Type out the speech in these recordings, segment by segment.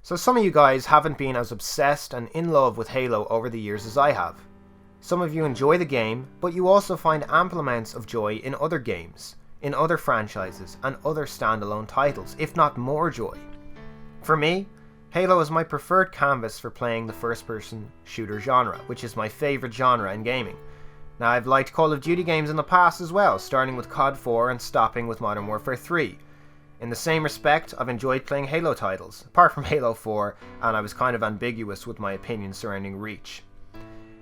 So some of you guys haven't been as obsessed and in love with Halo over the years as I have. Some of you enjoy the game, but you also find ample amounts of joy in other games, in other franchises, and other standalone titles, if not more joy. For me, Halo is my preferred canvas for playing the first-person shooter genre, which is my favourite genre in gaming. Now, I've liked Call of Duty games in the past as well, starting with COD 4 and stopping with Modern Warfare 3. In the same respect, I've enjoyed playing Halo titles, apart from Halo 4, and I was kind of ambiguous with my opinions surrounding Reach.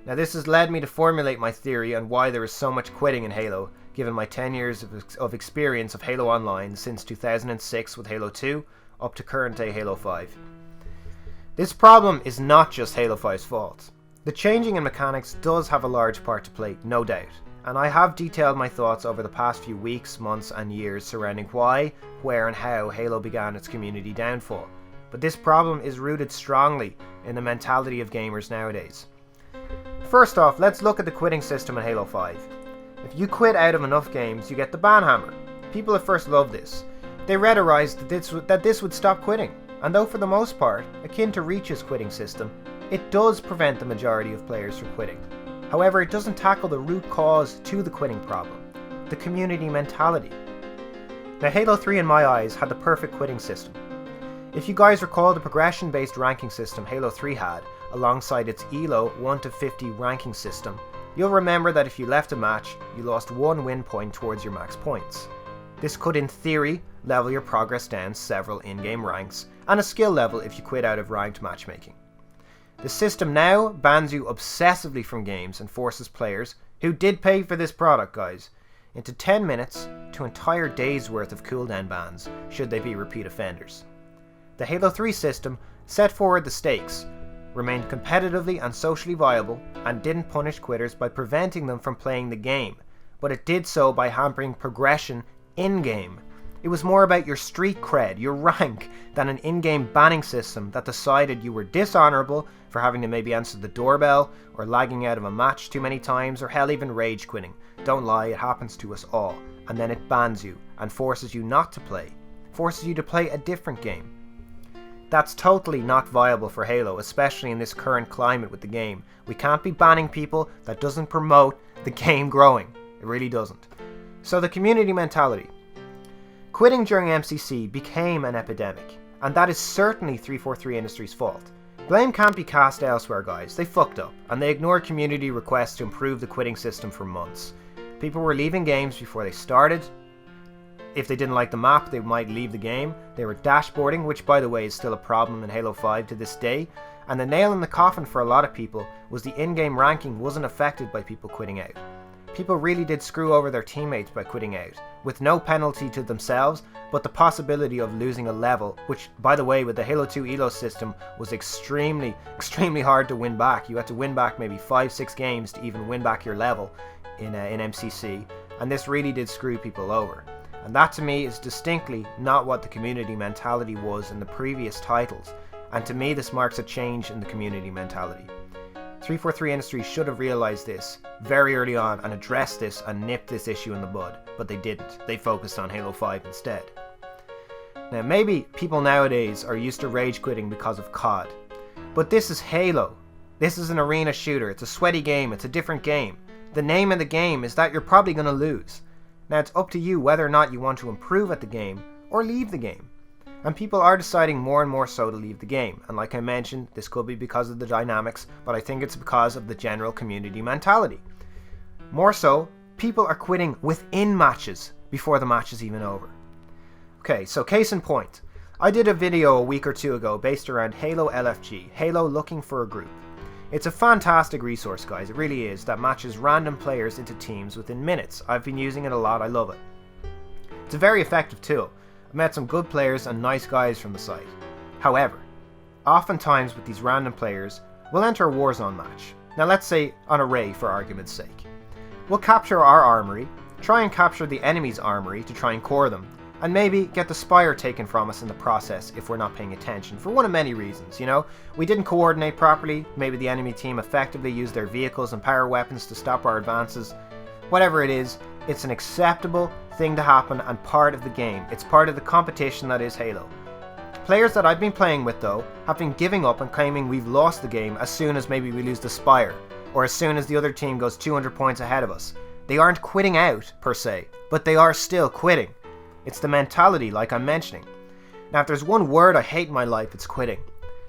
Now, this has led me to formulate my theory on why there is so much quitting in Halo, given my 10 years of experience of Halo Online since 2006 with Halo 2, up to current day Halo 5. This problem is not just Halo 5's fault. The changing in mechanics does have a large part to play, no doubt, and I have detailed my thoughts over the past few weeks, months and years surrounding why, where and how Halo began its community downfall. But this problem is rooted strongly in the mentality of gamers nowadays. First off, let's look at the quitting system in Halo 5. If you quit out of enough games, you get the ban hammer. People at first loved this. They rhetorized that this would stop quitting, and though for the most part, akin to Reach's quitting system, it does prevent the majority of players from quitting. However, it doesn't tackle the root cause to the quitting problem, the community mentality. Now, Halo 3 in my eyes had the perfect quitting system. If you guys recall the progression-based ranking system Halo 3 had, alongside its ELO 1 to 50 ranking system, you'll remember that if you left a match, you lost 1 win point towards your max points. This could in theory level your progress down several in-game ranks, and a skill level if you quit out of ranked matchmaking. The system now bans you obsessively from games and forces players, who did pay for this product guys, into 10 minutes to entire days worth of cooldown bans should they be repeat offenders. The Halo 3 system set forward the stakes, remained competitively and socially viable, and didn't punish quitters by preventing them from playing the game, but it did so by hampering progression in-game. It was more about your street cred, your rank, than an in-game banning system that decided you were dishonourable for having to maybe answer the doorbell, or lagging out of a match too many times, or hell, even rage quitting. Don't lie, it happens to us all. And then it bans you, and forces you not to play. Forces you to play a different game. That's totally not viable for Halo, especially in this current climate with the game. We can't be banning people that doesn't promote the game growing. It really doesn't. So the community mentality. Quitting during MCC became an epidemic, and that is certainly 343 Industries' fault. Blame can't be cast elsewhere guys, they fucked up, and they ignored community requests to improve the quitting system for months. People were leaving games before they started. If they didn't like the map, they might leave the game. They were dashboarding, which by the way is still a problem in Halo 5 to this day, and the nail in the coffin for a lot of people was the in-game ranking wasn't affected by people quitting out. People really did screw over their teammates by quitting out, with no penalty to themselves, but the possibility of losing a level, which, by the way, with the Halo 2 ELO system, was extremely hard to win back. You had to win back maybe 5-6 games to even win back your level in MCC, and this really did screw people over. And that to me is distinctly not what the community mentality was in the previous titles, and to me this marks a change in the community mentality. 343 Industries should have realised this very early on and addressed this and nipped this issue in the bud, but they didn't. They focused on Halo 5 instead. Now maybe people nowadays are used to rage quitting because of COD, but this is Halo. This is an arena shooter, it's a sweaty game, it's a different game. The name of the game is that you're probably going to lose. Now it's up to you whether or not you want to improve at the game or leave the game. And people are deciding more and more so to leave the game, and like I mentioned, this could be because of the dynamics, but I think it's because of the general community mentality. More so, people are quitting within matches before the match is even over. Okay, so case in point, I did a video a week or two ago based around Halo LFG, Halo Looking for a Group. It's a fantastic resource guys, it really is, that matches random players into teams within minutes. I've been using it a lot, I love it. It's a very effective tool. I've met some good players and nice guys from the site. However, oftentimes with these random players, we'll enter a Warzone match. Now let's say on a raid for argument's sake. We'll capture our armory, try and capture the enemy's armory to try and core them, and maybe get the Spire taken from us in the process if we're not paying attention, for one of many reasons, you know? We didn't coordinate properly, maybe the enemy team effectively used their vehicles and power weapons to stop our advances. Whatever it is, it's an acceptable thing to happen and part of the game. It's part of the competition that is Halo. Players that I've been playing with though have been giving up and claiming we've lost the game as soon as maybe we lose the Spire, or as soon as the other team goes 200 points ahead of us. They aren't quitting out per se, but they are still quitting. It's the mentality like I'm mentioning. Now if there's one word I hate in my life, it's quitting.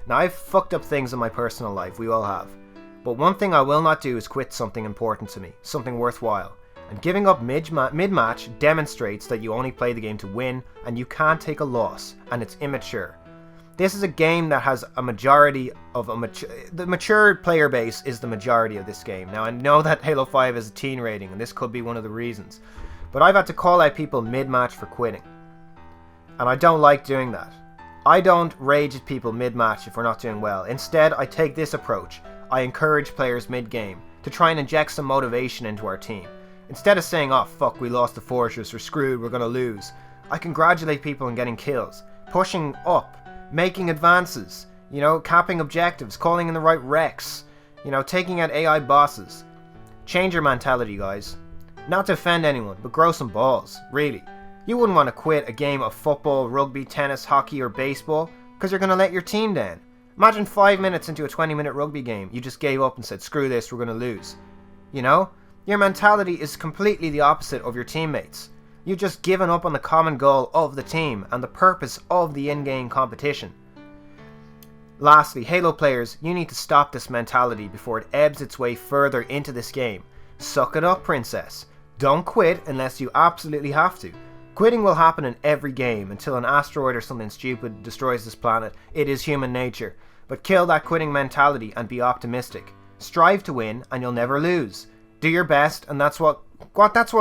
Now I've fucked up things in my personal life, we all have. But one thing I will not do is quit something important to me, something worthwhile. And giving up mid-match demonstrates that you only play the game to win, and you can't take a loss, and it's immature. This is a game that has a majority of the mature player base is the majority of this game. Now I know that Halo 5 is a teen rating, and this could be one of the reasons. But I've had to call out people mid-match for quitting. And I don't like doing that. I don't rage at people mid-match if we're not doing well. Instead, I take this approach. I encourage players mid-game to try and inject some motivation into our team. Instead of saying, oh fuck, we lost the Fortress, we're screwed, we're gonna lose, I congratulate people on getting kills, pushing up, making advances, capping objectives, calling in the right wrecks, taking out AI bosses. Change your mentality, guys. Not to offend anyone, but grow some balls, really. You wouldn't want to quit a game of football, rugby, tennis, hockey or baseball because you're gonna let your team down. Imagine 5 minutes into a 20-minute rugby game, you just gave up and said, screw this, we're gonna lose. Your mentality is completely the opposite of your teammates. You've just given up on the common goal of the team and the purpose of the in-game competition. Lastly, Halo players, you need to stop this mentality before it ebbs its way further into this game. Suck it up, princess. Don't quit unless you absolutely have to. Quitting will happen in every game until an asteroid or something stupid destroys this planet. It is human nature. But kill that quitting mentality and be optimistic. Strive to win and you'll never lose. Do your best, and that's what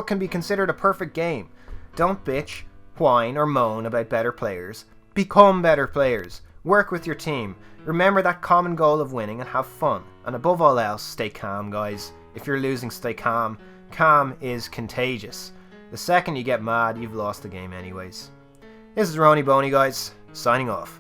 can be considered a perfect game. Don't bitch, whine, or moan about better players. Become better players. Work with your team. Remember that common goal of winning and have fun. And above all else, stay calm, guys. If you're losing, stay calm. Calm is contagious. The second you get mad, you've lost the game anyways. This is Ronnie Boney, guys, signing off.